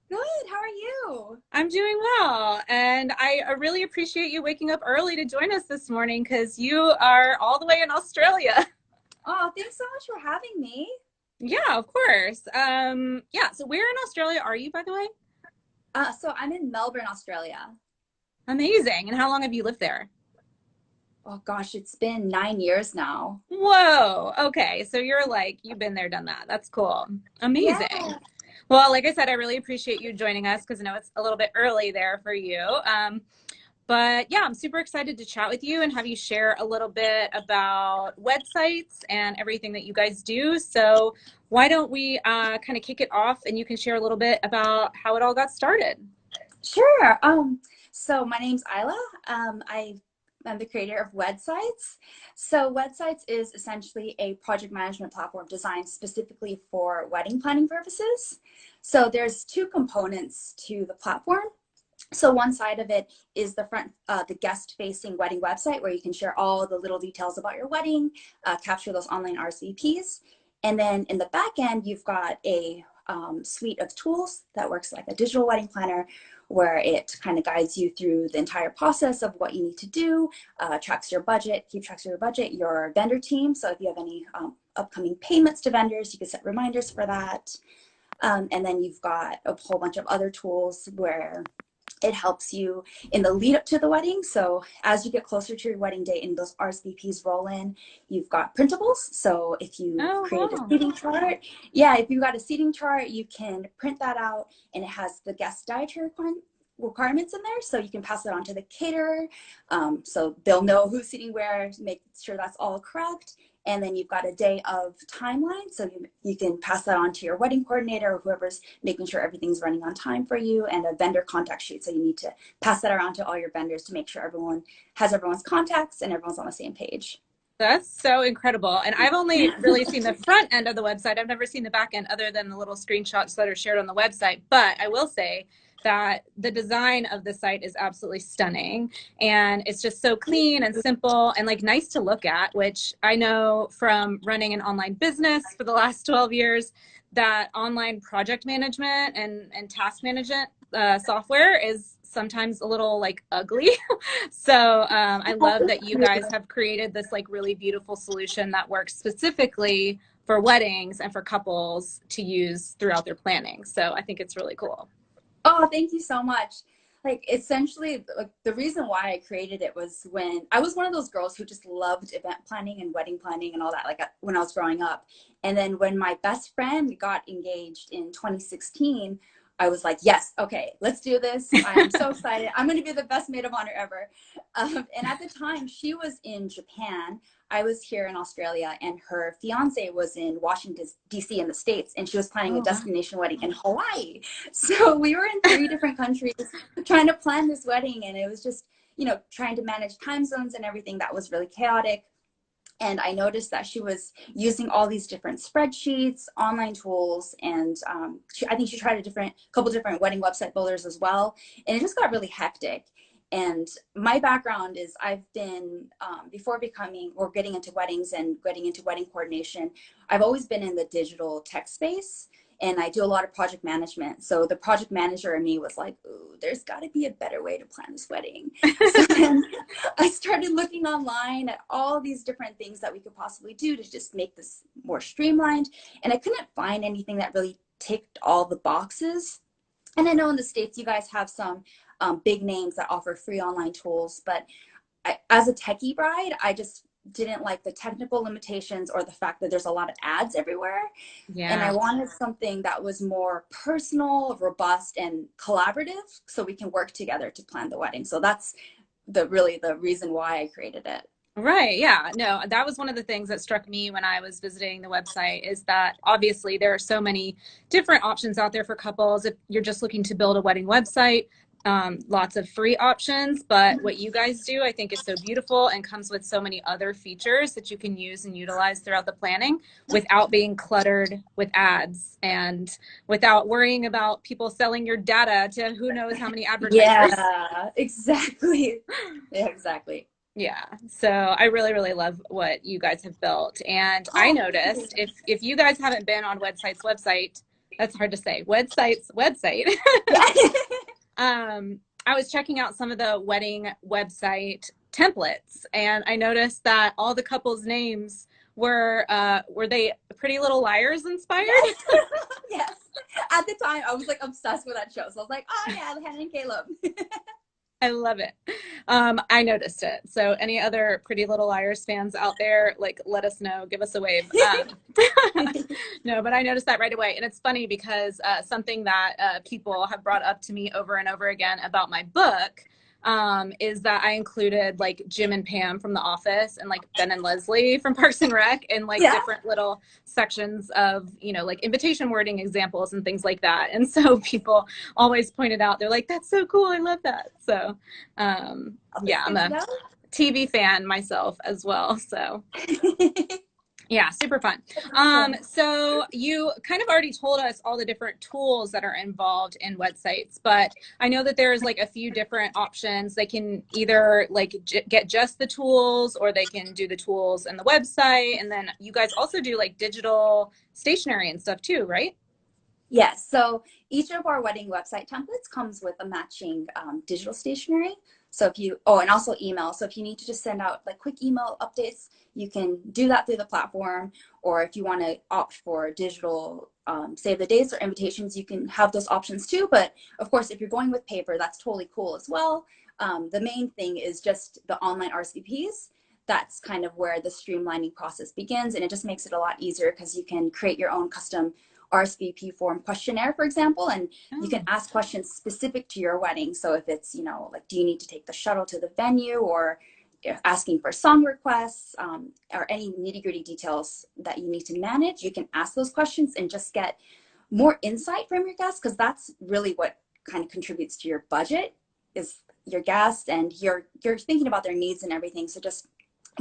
Good. How are you? I'm doing well, and I really appreciate you waking up early to join us this morning because you are all the way in Australia. Oh, thanks so much for having me. Yeah, of course. Yeah, so where in Australia are you, by the way? So I'm in Melbourne, Australia. Amazing. And how long have you lived there? Oh gosh, it's been 9 years now. Whoa. Okay. So you've been there, done that. That's cool. Amazing. Yeah, Well, like I said, I really appreciate you joining us because I know it's a little bit early there for you. But yeah, I'm super excited to chat with you and have you share a little bit about websites and everything that you guys do. So why don't we kind of kick it off and you can share a little bit about how it all got started. sure. So my name's Ayla. I'm the creator of Wedsites. So Wedsites is essentially a project management platform designed specifically for wedding planning purposes. So there's two components to the platform. So one side of it is the guest-facing wedding website where you can share all the little details about your wedding, capture those online RSVPs. And then in the back end, you've got a suite of tools that works like a digital wedding planner where it kind of guides you through the entire process of what you need to do, tracks your budget, keep tracks of your budget, your vendor team. So if you have any upcoming payments to vendors, you can set reminders for that. And then you've got a whole bunch of other tools where it helps you in the lead up to the wedding. So as you get closer to your wedding date and those RSVPs roll in, you've got printables. So if you Oh, create a wow. seating chart, yeah, if you've got a seating chart, you can print that out and it has the guest dietary requirements in there. So you can pass it on to the caterer. So they'll know who's sitting where, make sure that's all correct. And then you've got a day of timeline. So you can pass that on to your wedding coordinator or whoever's making sure everything's running on time for you, and a vendor contact sheet. So you need to pass that around to all your vendors to make sure everyone has everyone's contacts and everyone's on the same page. That's so incredible. And I've only really seen the front end of the website. I've never seen the back end other than the little screenshots that are shared on the website. But I will say that the design of the site is absolutely stunning. And it's just so clean and simple and like nice to look at, which I know from running an online business for the last 12 years that online project management and task management software is sometimes a little like ugly. So I love that you guys have created this like really beautiful solution that works specifically for weddings and for couples to use throughout their planning. So I think it's really cool. Oh, thank you so much. Like essentially, like the reason why I created it was when I was one of those girls who just loved event planning and wedding planning and all that, like when I was growing up. And then when my best friend got engaged in 2016, I was like, yes, okay, let's do this. I am so excited. I'm going to be the best maid of honor ever. And at the time, she was in Japan. I was here in Australia, and her fiance was in Washington, D.C. in the States, and she was planning a Oh, wow. destination wedding in Hawaii. So we were in three different countries trying to plan this wedding, and it was just, trying to manage time zones and everything that was really chaotic. And I noticed that she was using all these different spreadsheets, online tools, and I think she tried couple different wedding website builders as well. And it just got really hectic. And my background is I've been, before becoming or getting into weddings and getting into wedding coordination, I've always been in the digital tech space, and I do a lot of project management. So the project manager in me was like, ooh, there's got to be a better way to plan this wedding. So then I started looking online at all these different things that we could possibly do to just make this more streamlined. And I couldn't find anything that really ticked all the boxes. And I know in the States, you guys have some big names that offer free online tools, but as a techie bride, I just didn't like the technical limitations or the fact that there's a lot of ads everywhere. And I Yeah. wanted something that was more personal, robust, and collaborative so we can work together to plan the wedding. So that's the reason why I created it. Right. Yeah. No, that was one of the things that struck me when I was visiting the website is that obviously there are so many different options out there for couples. If you're just looking to build a wedding website, lots of free options. But what you guys do, I think, is so beautiful and comes with so many other features that you can use and utilize throughout the planning without being cluttered with ads and without worrying about people selling your data to who knows how many advertisers. Yeah, exactly. Yeah, exactly. Yeah. So I really, really love what you guys have built. And I Oh, thank you. noticed if you guys haven't been on Website's website, That's hard to say. Wedsites website. Yeah. I was checking out some of the wedding website templates, and I noticed that all the couples' names were they Pretty Little Liars inspired? Yes. Yes. At the time, I was like obsessed with that show. So I was like, oh yeah, Hannah and Caleb. I love it. I noticed it. So any other Pretty Little Liars fans out there, like, let us know, give us a wave. No, but I noticed that right away. And it's funny because something that people have brought up to me over and over again about my book is that I included like Jim and Pam from The Office and like Ben and Leslie from Parks and Rec and like Yeah. different little sections of, you know, like invitation wording examples and things like that. And so people always pointed out, they're like, that's so cool. I love that. So yeah, I'm a TV fan myself as well. So yeah, super fun. So you kind of already told us all the different tools that are involved in websites, but I know that there's like a few different options. They can either like get just the tools, or they can do the tools and the website. And then you guys also do like digital stationery and stuff too, right? Yes. So each of our wedding website templates comes with a matching digital stationery. So if you, oh, and also email. So if you need to just send out like quick email updates, you can do that through the platform. Or if you want to opt for digital save the dates or invitations, you can have those options too. But of course, if you're going with paper, that's totally cool as well. The main thing is just the online RSVPs. That's kind of where the streamlining process begins. And it just makes it a lot easier because you can create your own custom RSVP form questionnaire, for example, and you can ask questions specific to your wedding. So if it's, you know, like, do you need to take the shuttle to the venue, or asking for song requests, or any nitty-gritty details that you need to manage, you can ask those questions and just get more insight from your guests, because that's really what kind of contributes to your budget, is your guests, and you're thinking about their needs and everything. So just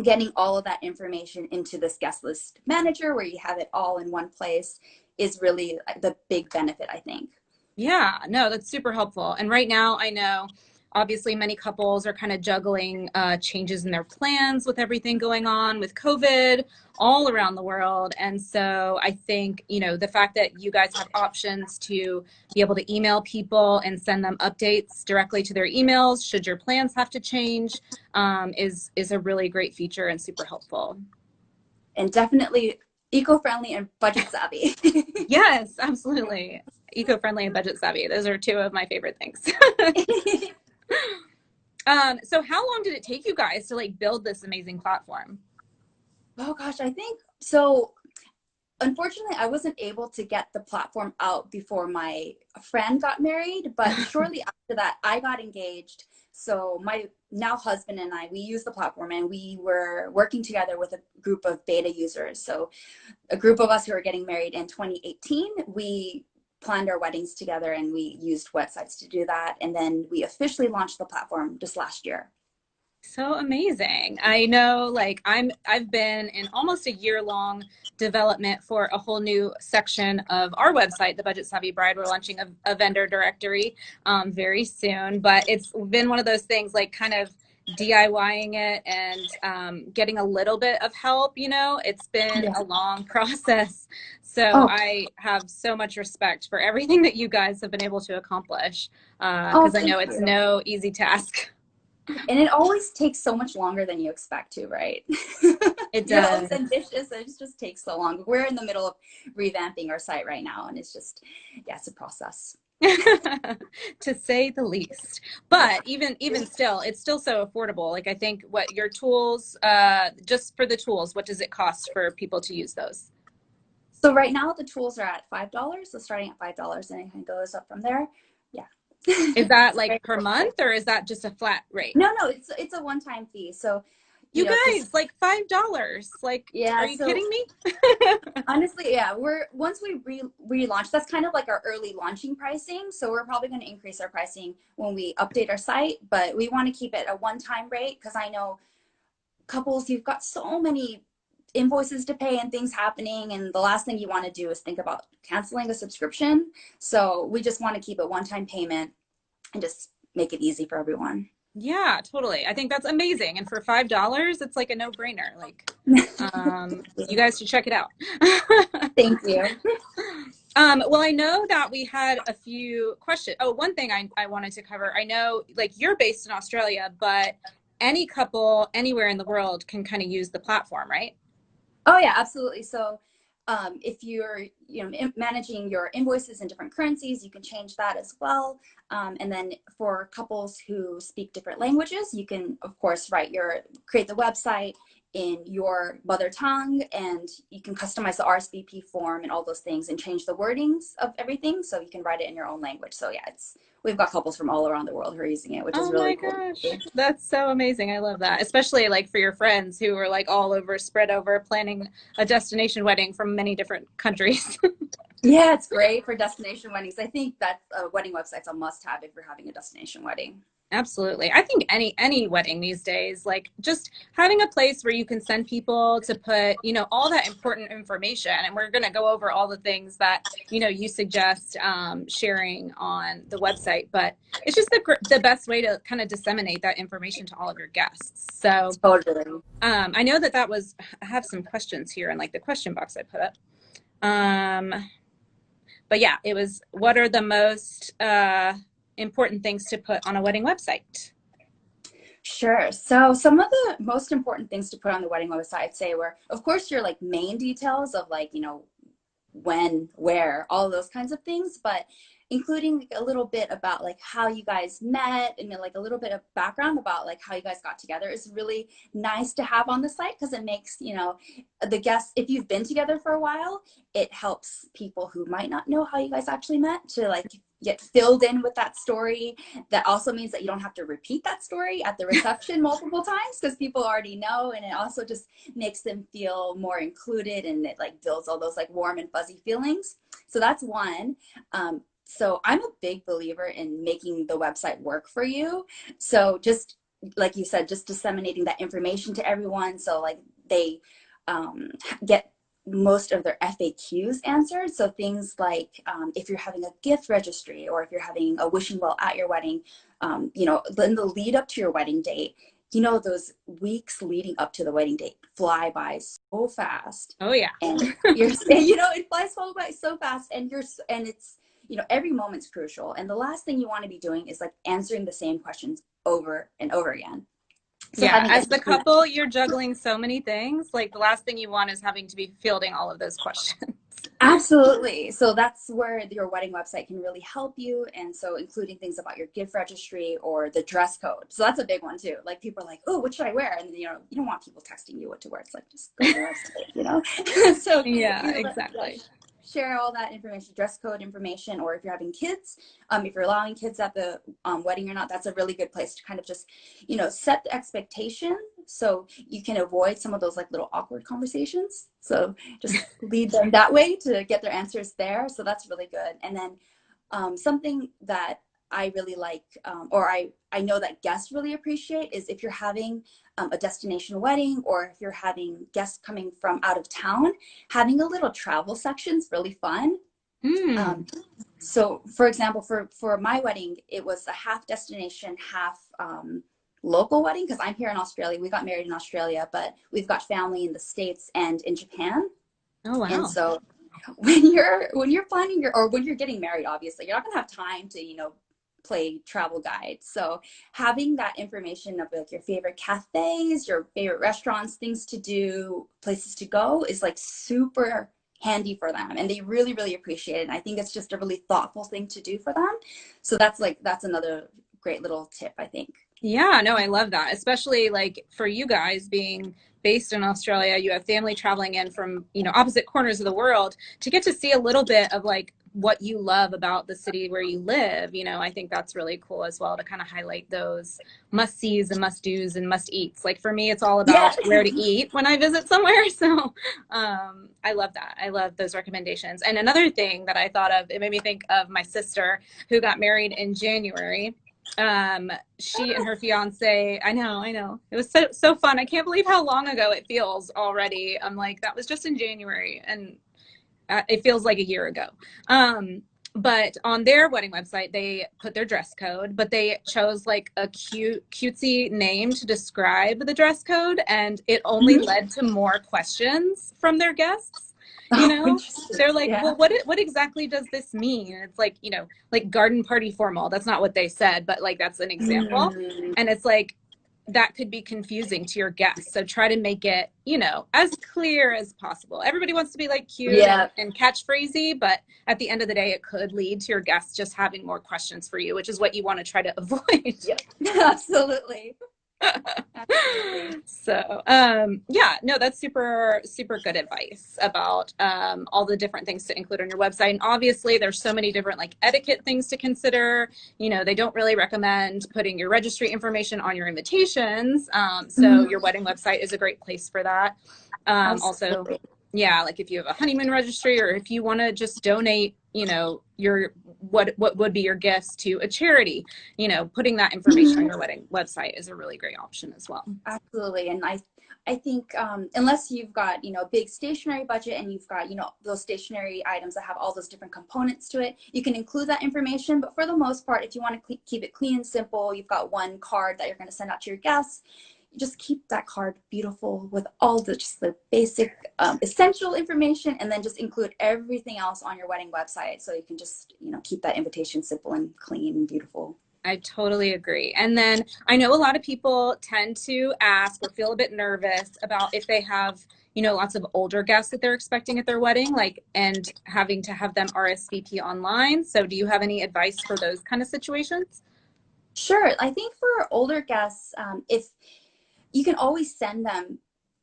getting all of that information into this guest list manager where you have it all in one place is really the big benefit, I think. Yeah, no, that's super helpful. And right now, I know obviously many couples are kind of juggling changes in their plans with everything going on with COVID all around the world. And so I think, you know, the fact that you guys have options to be able to email people and send them updates directly to their emails should your plans have to change is a really great feature and super helpful. And definitely eco-friendly and budget savvy. Yes, absolutely. Eco-friendly and budget savvy. Those are two of my favorite things. So how long did it take you guys to like build this amazing platform? Oh gosh, I think so. Unfortunately, I wasn't able to get the platform out before my friend got married, but shortly after that, I got engaged. So my now husband and I, we use the platform, and we were working together with a group of beta users. So a group of us who were getting married in 2018, we planned our weddings together, and we used websites to do that. And then we officially launched the platform just last year. So amazing. I know, like, I've been in almost a year-long development for a whole new section of our website, the Budget Savvy Bride. We're launching a vendor directory very soon, but it's been one of those things, like, kind of DIYing it and getting a little bit of help, you know. It's been a long process. So I have so much respect for everything that you guys have been able to accomplish, because I know it's no easy task. And it always takes so much longer than you expect to, right? It does. You're always ambitious. It just takes so long. We're in the middle of revamping our site right now, and it's just, yeah, it's a process. To say the least. But even still, it's still so affordable. Like, I think what your tools, just for the tools, what does it cost for people to use those? So right now the tools are at $5. So starting at $5, and it kind of goes up from there. Yeah. Is that like per month, or is that just a flat rate? No, it's a one-time fee. So you guys, like $5. Like, yeah, are you kidding me? Honestly, yeah, once we relaunch, that's kind of like our early launching pricing. So we're probably going to increase our pricing when we update our site, but we want to keep it a one-time rate, because I know couples, you've got so many invoices to pay and things happening, and the last thing you want to do is think about canceling a subscription. So we just want to keep it one-time payment and just make it easy for everyone. Yeah, totally. I think that's amazing. And for $5, it's like a no-brainer. Like, you guys should check it out. Thank you. Well, I know that we had a few questions. Oh, one thing I wanted to cover. I know like you're based in Australia, but any couple anywhere in the world can kind of use the platform, right? Oh yeah, absolutely. So if you're managing your invoices in different currencies, you can change that as well. And then for couples who speak different languages, you can of course create the website in your mother tongue, and you can customize the RSVP form and all those things and change the wordings of everything so you can write it in your own language. So yeah, we've got couples from all around the world who are using it, which is Oh my really cool. gosh, that's so amazing. I love that. Especially like for your friends who are like all over, spread over, planning a destination wedding from many different countries. Yeah, it's great for destination weddings. I think that wedding website's a must-have if you're having a destination wedding. Absolutely. I think any wedding these days, like just having a place where you can send people to put, all that important information. And we're going to go over all the things that, you suggest sharing on the website. But it's just the best way to kind of disseminate that information to all of your guests. So Totally. I know I have some questions here in like the question box I put up. But yeah, it was, what are the most important things to put on a wedding website? Sure. So some of the most important things to put on the wedding website, I'd say, were, of course, your like main details of like, when, where, all of those kinds of things, but including like a little bit about like how you guys met and like a little bit of background about like how you guys got together is really nice to have on the site, because it makes, the guests, if you've been together for a while, it helps people who might not know how you guys actually met to like get filled in with that story. That also means that you don't have to repeat that story at the reception multiple times, because people already know, and it also just makes them feel more included, and it like builds all those like warm and fuzzy feelings. So that's one. So I'm a big believer in making the website work for you. So just like you said, just disseminating that information to everyone, so like they get most of their FAQs answered. So things like if you're having a gift registry, or if you're having a wishing well at your wedding, in the lead up to your wedding date, those weeks leading up to the wedding date fly by so fast. Oh yeah. And it flies by so fast, and it's, every moment's crucial. And the last thing you want to be doing is like answering the same questions over and over again. So Yeah, having as the couple, you're juggling so many things. Like the last thing you want is having to be fielding all of those questions. Absolutely. So that's where your wedding website can really help you. And so including things about your gift registry or the dress code. So that's a big one too. Like people are like, oh, what should I wear? And you don't want people texting you what to wear. It's like, just go to the website, So Yeah, exactly. share all that information, dress code information, or if you're having kids, if you're allowing kids at the wedding or not, that's a really good place to kind of just, set the expectation so you can avoid some of those like little awkward conversations. So just lead them that way to get their answers there. So that's really good. And then something that I really like, or I know that guests really appreciate, is if you're having a destination wedding, or if you're having guests coming from out of town, having a little travel section is really fun. So for example, for my wedding, it was a half destination, half local wedding, because I'm here in Australia. We got married in Australia, but we've got family in the States and in Japan. Oh wow. And so when you're planning when you're getting married, obviously you're not going to have time to play travel guide. So having that information of like your favorite cafes, your favorite restaurants, things to do, places to go is like super handy for them, and they really, really appreciate it. And I think it's just a really thoughtful thing to do for them. So that's another great little tip, I think. Yeah, no, I love that. Especially like for you guys being based in Australia, you have family traveling in from, opposite corners of the world, to get to see a little bit of like what you love about the city where you live. I think that's really cool as well, to kind of highlight those must-sees and must-dos and must-eats. Like for me, it's all about where to eat when I visit somewhere. So I love that. I love those recommendations. And another thing that I thought of, it made me think of my sister who got married in January. She and her fiance, I know it was so fun. I can't believe how long ago it feels already. I'm like, that was just in January, and it feels like a year ago. But on their wedding website, they put their dress code, but they chose like a cutesy name to describe the dress code, and it only led to more questions from their guests. You Oh, know, interesting. they're like, Yeah. well, what exactly does this mean? And it's like, you know, like garden party formal. That's not what they said, but like that's an example. Mm, And it's like that could be confusing to your guests. So try to make it, you know, as clear as possible. Everybody wants to be like cute yeah. and catchphrasy, but at the end of the day, it could lead to your guests just having more questions for you, which is what you want to try to avoid. Yep. Absolutely. Absolutely. So yeah, no, that's super good advice about all the different things to include on your website. And obviously there's so many different like etiquette things to consider. You know, they don't really recommend putting your registry information on your invitations, so Mhm. your wedding website is a great place for that. Also, Absolutely. yeah, like if you have a honeymoon registry, or if you want to just donate, you know, your what would be your gifts to a charity, you know, putting that information on Mhm. your wedding website is a really great option as well. Absolutely. And I think unless you've got, you know, a big stationery budget and you've got, you know, those stationery items that have all those different components to it, you can include that information. But for the most part, if you want to keep it clean and simple, you've got one card that you're going to send out to your guests. You just keep that card beautiful with all the just the basic essential information, and then just include everything else on your wedding website, so you can just, you know, keep that invitation simple and clean and beautiful. I totally agree. And then I know a lot of people tend to ask or feel a bit nervous about if they have, you know, lots of older guests that they're expecting at their wedding, like, and having to have them RSVP online. So do you have any advice for those kind of situations? Sure. I think for older guests, if you can always send them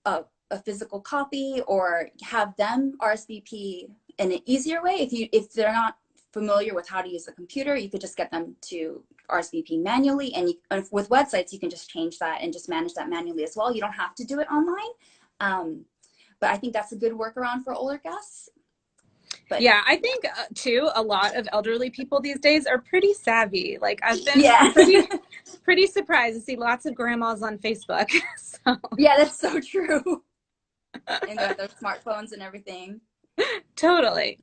a physical copy or have them RSVP in an easier way. If they're not familiar with how to use the computer, you could just get them to RSVP manually. And with websites, you can just change that and just manage that manually as well. You don't have to do it online. But I think that's a good workaround for older guests. But Yeah, I think too, a lot of elderly people these days are pretty savvy. Like I've been yeah, pretty surprised to see lots of grandmas on Facebook. So yeah, that's so true. And their smartphones and everything. totally.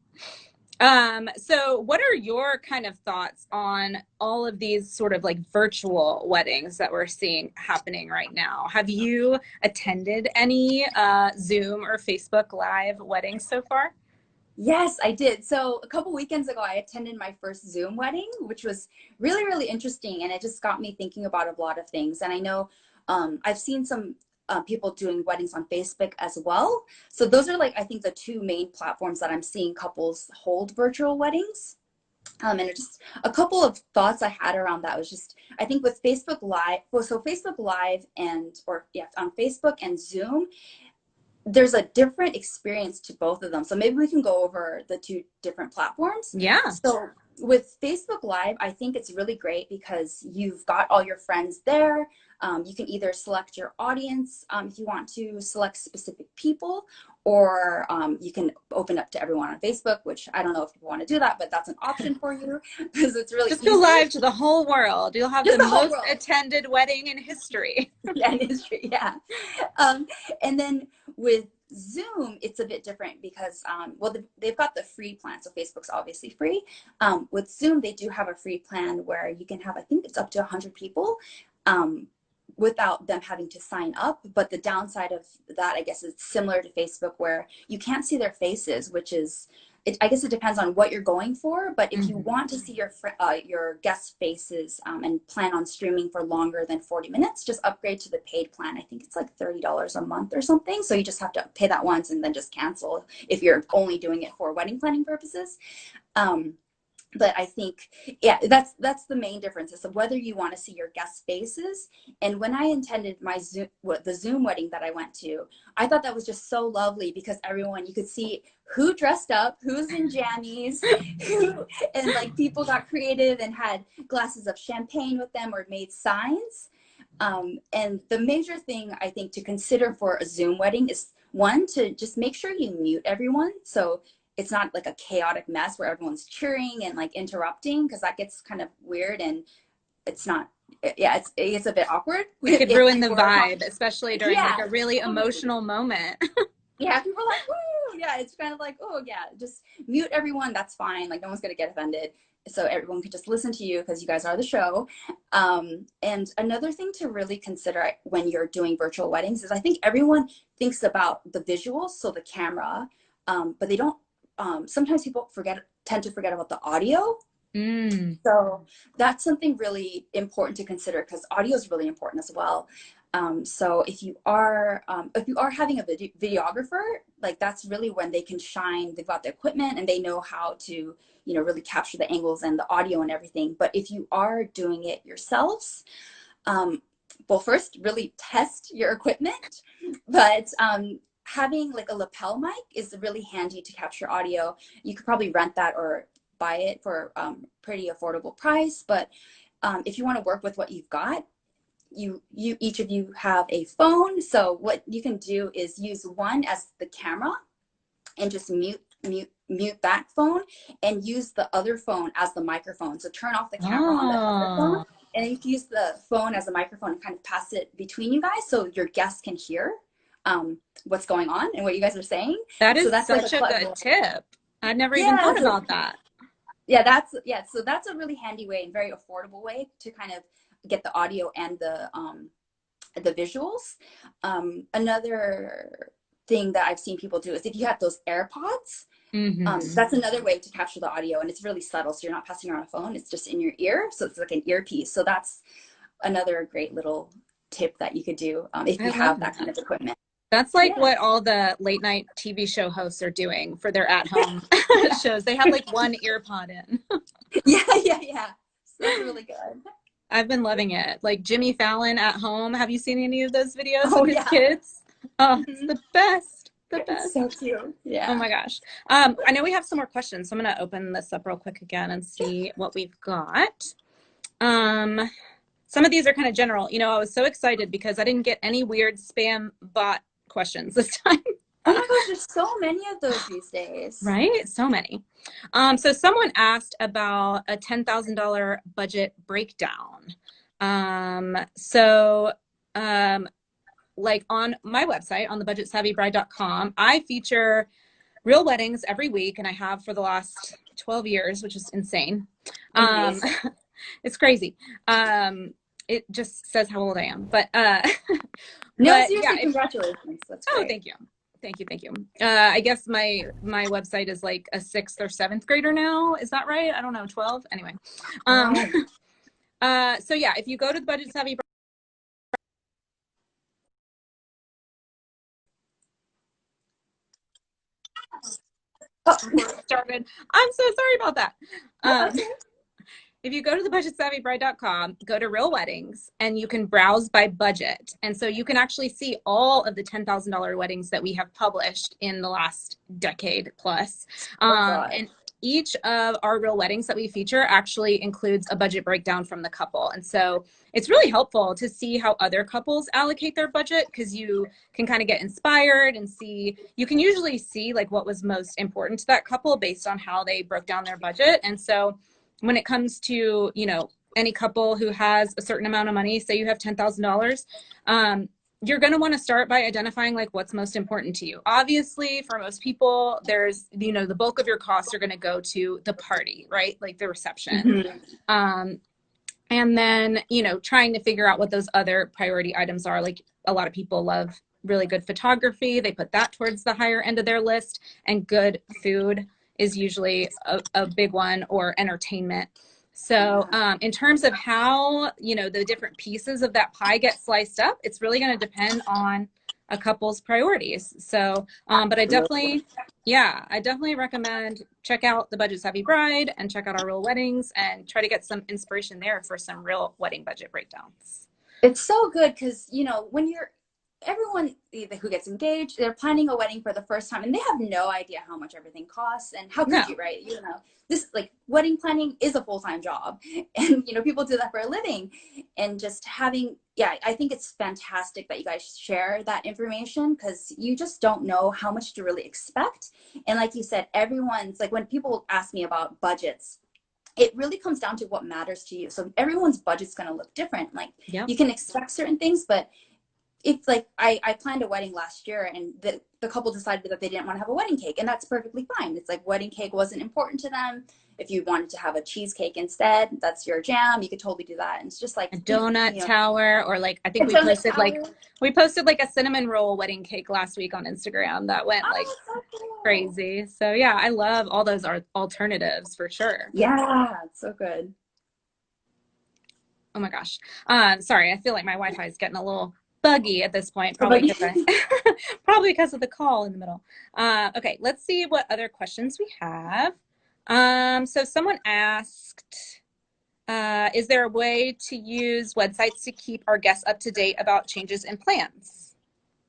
So what are your kind of thoughts on all of these sort of like virtual weddings that we're seeing happening right now? Have you attended any Zoom or Facebook Live weddings so far? Yes, I did. So a couple weekends ago, I attended my first Zoom wedding, which was really, really interesting. And it just got me thinking about a lot of things. And I know I've seen some people doing weddings on Facebook as well. So those are like, I think, the two main platforms that I'm seeing couples hold virtual weddings. And it just a couple of thoughts I had around that was just, I think with Facebook Live, well, so Facebook Live or yeah, on Facebook and Zoom, there's a different experience to both of them. So maybe we can go over the two different platforms. Yeah. So with Facebook Live, I think it's really great because you've got all your friends there. You can either select your audience if you want to select specific people, or you can open up to everyone on Facebook, which I don't know if people want to do that, but that's an option for you because it's really Just go easy. live to the whole world. You'll have Just the the whole most world. attended wedding in history. Yeah, industry, yeah. Um, and then with Zoom, it's a bit different because, well, they've got the free plan. So Facebook's obviously free. With Zoom, they do have a free plan where you can have, I think it's up to 100 people without them having to sign up. But the downside of that, I guess, is similar to Facebook where you can't see their faces, which is, I guess it depends on what you're going for, but if you Mhm. want to see your guest faces and plan on streaming for longer than 40 minutes, just upgrade to the paid plan. I think it's like $30 a month or something. So you just have to pay that once and then just cancel if you're only doing it for wedding planning purposes. Um, but I think, yeah, that's the main difference is whether you want to see your guest faces. And when I attended the Zoom wedding that I went to, I thought that was just so lovely because everyone, you could see who dressed up, who's in jammies, who, and like people got creative and had glasses of champagne with them or made signs. And the major thing I think to consider for a Zoom wedding is one, to just make sure you mute everyone. So it's not like a chaotic mess where everyone's cheering and like interrupting, because that gets kind of weird and it's not, yeah, it's a bit awkward It could if ruin the people are talking. vibe, especially during like Yeah, a really totally. emotional moment. Yeah, people are like, woo, yeah, it's kind of like, oh yeah, just mute everyone, that's fine, like no one's gonna get offended, so everyone could just listen to you because you guys are the show. And another thing to really consider when you're doing virtual weddings is I think everyone thinks about the visuals, so the camera, but they don't, sometimes people tend to forget about the audio. Mm. So that's something really important to consider, because audio is really important as well. So if you are having a videographer, like that's really when they can shine. They've got the equipment and they know how to, really capture the angles and the audio and everything. But if you are doing it yourselves, well, first really test your equipment, but having like a lapel mic is really handy to capture audio. You could probably rent that or buy it for pretty affordable price. But if you want to work with what you've got, you each of you have a phone. So what you can do is use one as the camera and just mute that phone, and use the other phone as the microphone. So turn off the camera on the other phone, Oh, and you can use the phone as a microphone and kind of pass it between you guys so your guests can hear what's going on and what you guys are saying. that So is that's like a such a clever, good tip. I'd never even yeah. thought about that. So that's a really handy way and very affordable way to kind of get the audio and the visuals. Another thing that I've seen people do is if you have those AirPods, Mm-hmm. that's another way to capture the audio, and it's really subtle. So you're not passing around a phone; it's just in your ear. So it's like an earpiece. So that's another great little tip that you could do if I you love have that kind that. of equipment. That's like Yeah, what all the late night TV show hosts are doing for their at home yeah, shows. They have like one ear pod in. yeah. So that's really good. I've been loving it. Like Jimmy Fallon at home. Have you seen any of those videos with Oh his yeah, kids? Oh, it's hmm, the best. The it's best. so cute. Oh Yeah. my gosh. I know we have some more questions, so I'm gonna open this up real quick again and see what we've got. Um, some of these are kind of general. I was so excited because I didn't get any weird spam bot questions this time. Oh my gosh, there's so many of those these days. Right? So many. So someone asked about a $10,000 budget breakdown. So like on my website, on the budgetsavvybride.com, I feature real weddings every week, and I have for the last 12 years, which is insane. Um, Amazing. it's crazy. It just says how old I am, but No, but yeah, seriously, congratulations. That's oh, great. thank you. Thank you. I guess my website is like a 6th or 7th grader now. Is that right? I don't know, 12. Anyway. Um, Wow. so yeah, if you go to the Budget Savvy Oh, started, I'm so sorry about that. no, Um, okay. if you go to the budgetsavvybride.com, go to real weddings, and you can browse by budget. And so you can actually see all of the $10,000 weddings that we have published in the last decade plus. Oh God. And each of our real weddings that we feature actually includes a budget breakdown from the couple. And so it's really helpful to see how other couples allocate their budget, because you can kind of get inspired and see, you can usually see like what was most important to that couple based on how they broke down their budget. And so when it comes to, any couple who has a certain amount of money, say you have $10,000, you're going to want to start by identifying like what's most important to you. Obviously, for most people, there's, the bulk of your costs are going to go to the party, right? Like the reception. Mhm. And then, trying to figure out what those other priority items are. Like a lot of people love really good photography. They put that towards the higher end of their list, and good food is usually a big one, or entertainment. So in terms of how, the different pieces of that pie get sliced up, it's really going to depend on a couple's priorities. So, but I definitely recommend check out the Budget Savvy Bride and check out our real weddings and try to get some inspiration there for some real wedding budget breakdowns. It's so good because, when everyone who gets engaged, they're planning a wedding for the first time and they have no idea how much everything costs. And how could No. you, right? This like wedding planning is a full-time job, and, people do that for a living. And just having, I think it's fantastic that you guys share that information, because you just don't know how much to really expect. And like you said, everyone's like, when people ask me about budgets, it really comes down to what matters to you. So everyone's budget's going to look different. Like Yep. you can expect certain things, but if like I planned a wedding last year and the couple decided that they didn't want to have a wedding cake, and that's perfectly fine. It's like wedding cake wasn't important to them. If you wanted to have a cheesecake instead, that's your jam. You could totally do that. And it's just like, A donut you know, tower, or like I think a donut tower. we posted like a cinnamon roll wedding cake last week on Instagram that went like Oh, so cool. crazy. So yeah, I love all those alternatives for sure. Yeah, it's so good. Oh my gosh. Sorry, I feel like my Wi-Fi is getting a little buggy at this point, What probably about because you? probably because of the call in the middle. Okay, let's see what other questions we have. So someone asked, is there a way to use websites to keep our guests up to date about changes in plans?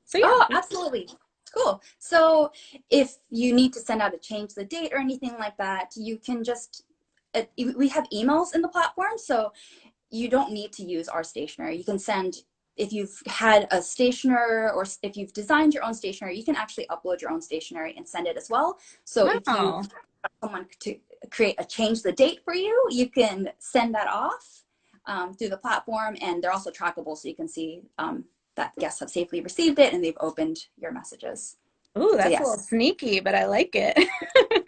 So yeah. Oh, absolutely. Cool. So if you need to send out a change the date or anything like that, you can just, we have emails in the platform. So you don't need to use our stationery. You can send, if you've had a stationer or if you've designed your own stationery, you can actually upload your own stationery and send it as well. So if you Oh, someone to create a change the date for you, you can send that off through the platform, and they're also trackable, so you can see that guests have safely received it and they've opened your messages. ooh, So that's a little yes, sneaky, but I like it.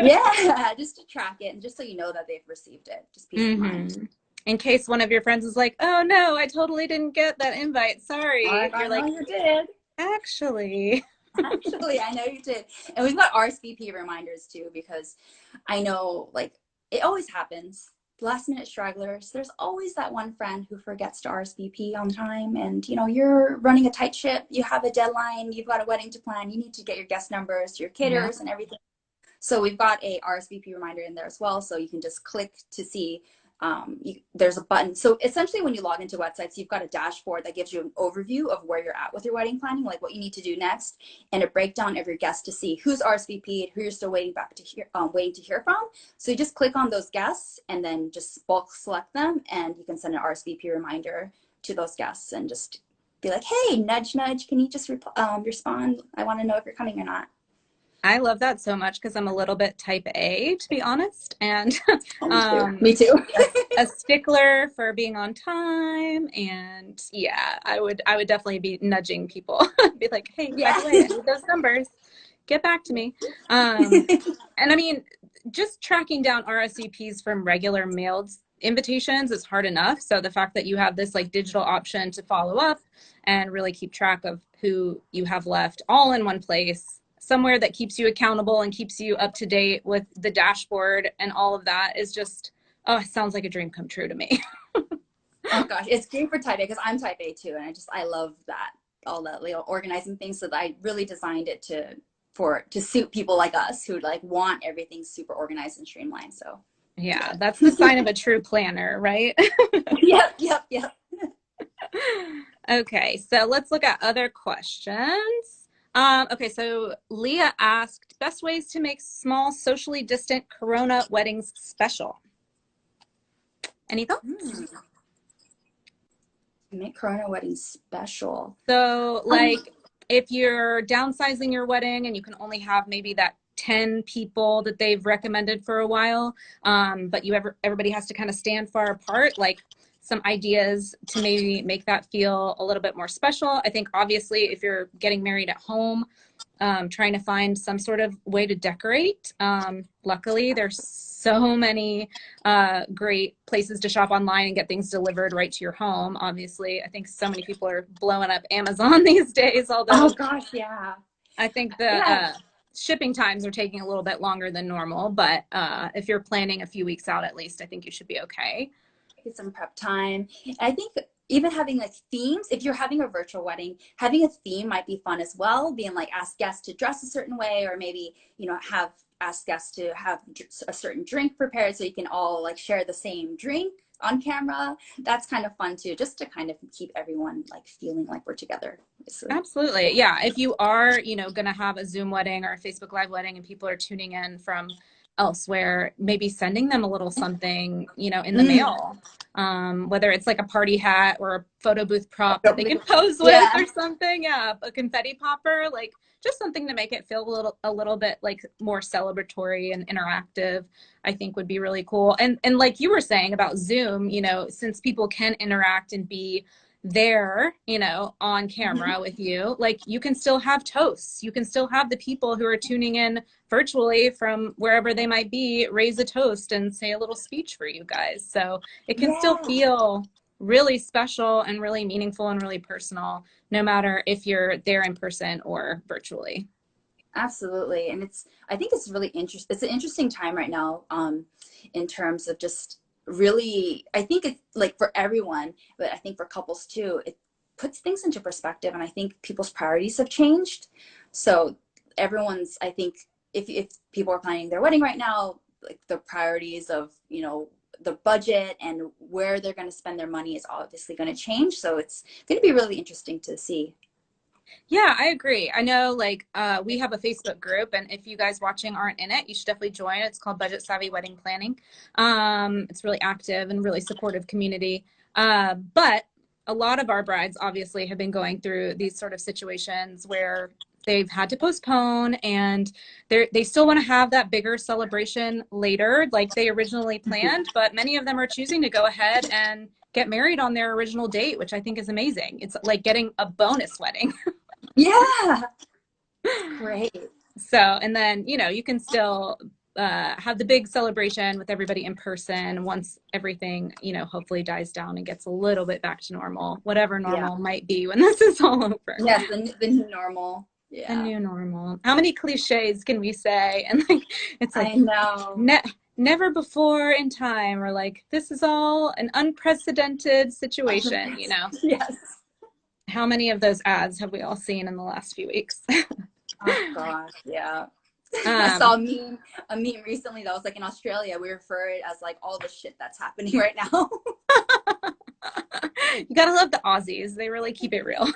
yeah, just to track it and just so you know that they've received it, just peace of mind. Mm-hmm. In case one of your friends is like, oh no, I totally didn't get that invite. Sorry. Like, I You're know like, you did. actually. Actually, I know you did. And we've got RSVP reminders too, because I know like it always happens. Last minute stragglers, there's always that one friend who forgets to RSVP on time. And you know, you're running a tight ship, you have a deadline, you've got a wedding to plan, you need to get your guest numbers, your Yeah. caterers, and everything. So we've got a RSVP reminder in there as well. So you can just click to see there's a button. So essentially when you log into websites, you've got a dashboard that gives you an overview of where you're at with your wedding planning, like what you need to do next, and a breakdown of your guests to see who's RSVP'd, who you're still waiting to hear from. So you just click on those guests and then just bulk select them, and you can send an RSVP reminder to those guests and just be like, hey, nudge, nudge, can you just respond? I want to know if you're coming or not. I love that so much because I'm a little bit type A, to be honest, and Oh, me too. um, Me too. a stickler for being on time. And yeah, I would definitely be nudging people, be like, hey, by Yeah. the way, I need those numbers. Get back to me. And I mean, just tracking down RSVPs from regular mailed invitations is hard enough. So the fact that you have this like digital option to follow up and really keep track of who you have left all in one place, somewhere that keeps you accountable and keeps you up to date with the dashboard and all of that is just, oh, it sounds like a dream come true to me. Oh gosh, it's great for type A because I'm type A too, and I love that, all that little organizing things. So that I really designed it to suit people like us who like want everything super organized and streamlined. So Yeah, yeah. that's the sign of a true planner, right? Yep, yep, yep. Okay, so let's look at other questions. Okay, so Leah asked, best ways to make small, socially distant Corona weddings special. Any thoughts? Hmm. Make Corona weddings special. So, Um, like, if you're downsizing your wedding and you can only have maybe that 10 people that they've recommended for a while, but everybody has to kind of stand far apart, like some ideas to maybe make that feel a little bit more special. I think obviously if you're getting married at home, trying to find some sort of way to decorate. Luckily, there's so many great places to shop online and get things delivered right to your home. Obviously, I think so many people are blowing up Amazon these days, oh although gosh, yeah, I think the yeah. shipping times are taking a little bit longer than normal. But if you're planning a few weeks out, at least, I think you should be okay. Get some prep time. And I think even having like themes, if you're having a virtual wedding, having a theme might be fun as well. Being like ask guests to dress a certain way, or maybe, you know, have ask guests to have a certain drink prepared so you can all like share the same drink on camera. That's kind of fun too, just to kind of keep everyone like feeling like we're together. Obviously. Absolutely. Yeah. If you are, going to have a Zoom wedding or a Facebook Live wedding and people are tuning in from elsewhere, maybe sending them a little something, in the Mm. mail. Whether it's like a party hat or a photo booth prop that they can pose with Yeah. or something. Yeah. A confetti popper, like just something to make it feel a little bit like more celebratory and interactive, I think would be really cool. And like you were saying about Zoom, since people can interact and be there, you know, on camera with you, like you can still have toasts. You can still have the people who are tuning in virtually from wherever they might be raise a toast and say a little speech for you guys. So it can still Yeah, feel really special and really meaningful and really personal, no matter if you're there in person or virtually. absolutely. And I think it's really interesting. It's an interesting time right now, in terms of just really, I think it's like for everyone, but I think for couples too, it puts things into perspective. And I think people's priorities have changed. So everyone's, I think if people are planning their wedding right now, like the priorities of, you know, the budget and where they're going to spend their money is obviously going to change. So it's going to be really interesting to see. Yeah, I agree. I know like we have a Facebook group, and if you guys watching aren't in it, you should definitely join. It's called Budget Savvy Wedding Planning. It's really active and really supportive community. But a lot of our brides obviously have been going through these sort of situations where they've had to postpone, and they still want to have that bigger celebration later like they originally planned, but many of them are choosing to go ahead and get married on their original date, which I think is amazing. It's like getting a bonus wedding. Yeah, great. So, and then, you know, you can still have the big celebration with everybody in person once everything, you know, hopefully dies down and gets a little bit back to normal, whatever Yeah. normal might be when this is all over. Yes, the new normal. The Yeah. new normal. How many cliches can we say? And like, it's like, I know. ne never before in time, or like, this is all an unprecedented situation, you know? Yes. How many of those ads have we all seen in the last few weeks? Oh gosh, yeah. I saw um, a meme recently that was like in Australia, we refer it as like all the shit that's happening right now. you gotta love the Aussies. They really keep it real.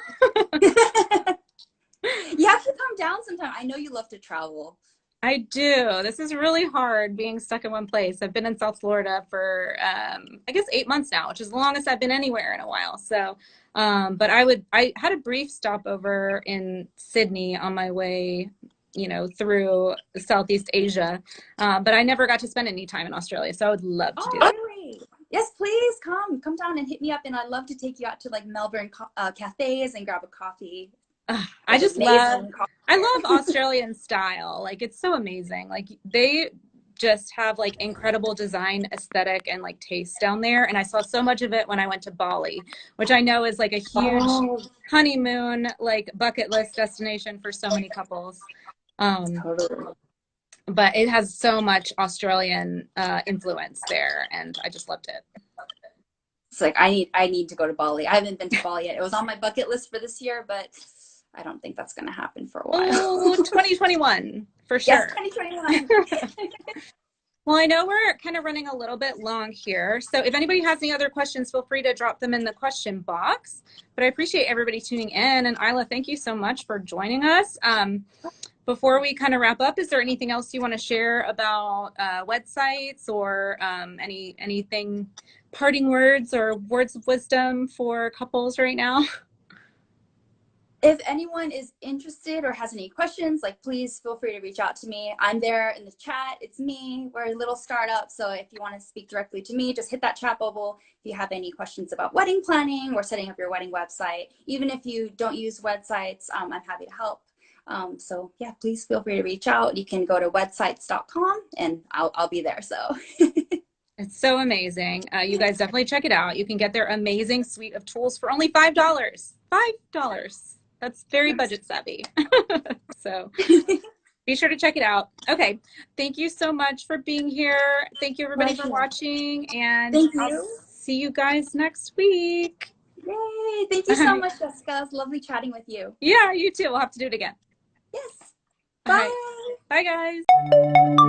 You have to come down sometime. I know you love to travel. I do. This is really hard being stuck in one place. I've been in South Florida for, I guess 8 months now, which is the longest I've been anywhere in a while. So, but I had a brief stopover in Sydney on my way, you know, through Southeast Asia. But I never got to spend any time in Australia. So I would love to do Oh, that. really? Yes, please come down and hit me up, and I'd love to take you out to like Melbourne cafes and grab a coffee. I There's just love, amazing coffee I there. love Australian style. Like it's so amazing. Like they just have like incredible design aesthetic and like taste down there. And I saw so much of it when I went to Bali, which I know is like a huge Oh, honeymoon, like bucket list destination for so many couples. Um, totally. but it has so much Australian influence there, and I just loved it. It's like I need to go to Bali. I haven't been to Bali yet. It was on my bucket list for this year, but I don't think that's going to happen for a Oh, while. 2021 for Yes, sure. 2021. Well, I know we're kind of running a little bit long here. So if anybody has any other questions, feel free to drop them in the question box. But I appreciate everybody tuning in. And Ayla, thank you so much for joining us. Before we kind of wrap up, is there anything else you want to share about Wedsites, or anything, parting words or words of wisdom for couples right now? If anyone is interested or has any questions, like please feel free to reach out to me. I'm there in the chat. It's me. We're a little startup. So if you want to speak directly to me, just hit that chat bubble. If you have any questions about wedding planning or setting up your wedding website, even if you don't use Wedsites, I'm happy to help. So yeah, please feel free to reach out. You can go to wedsites.com and I'll be there. So It's so amazing. You guys definitely check it out. You can get their amazing suite of tools for only $5. $5. That's very budget savvy. So be sure to check it out. Okay. Thank you so much for being here. Thank you everybody for watching, and thank I'll you. see you guys next week. Yay. Thank you so much, Jessica. It was lovely chatting with you. Yeah, you too. We'll have to do it again. Yes. All Bye. right. Bye guys.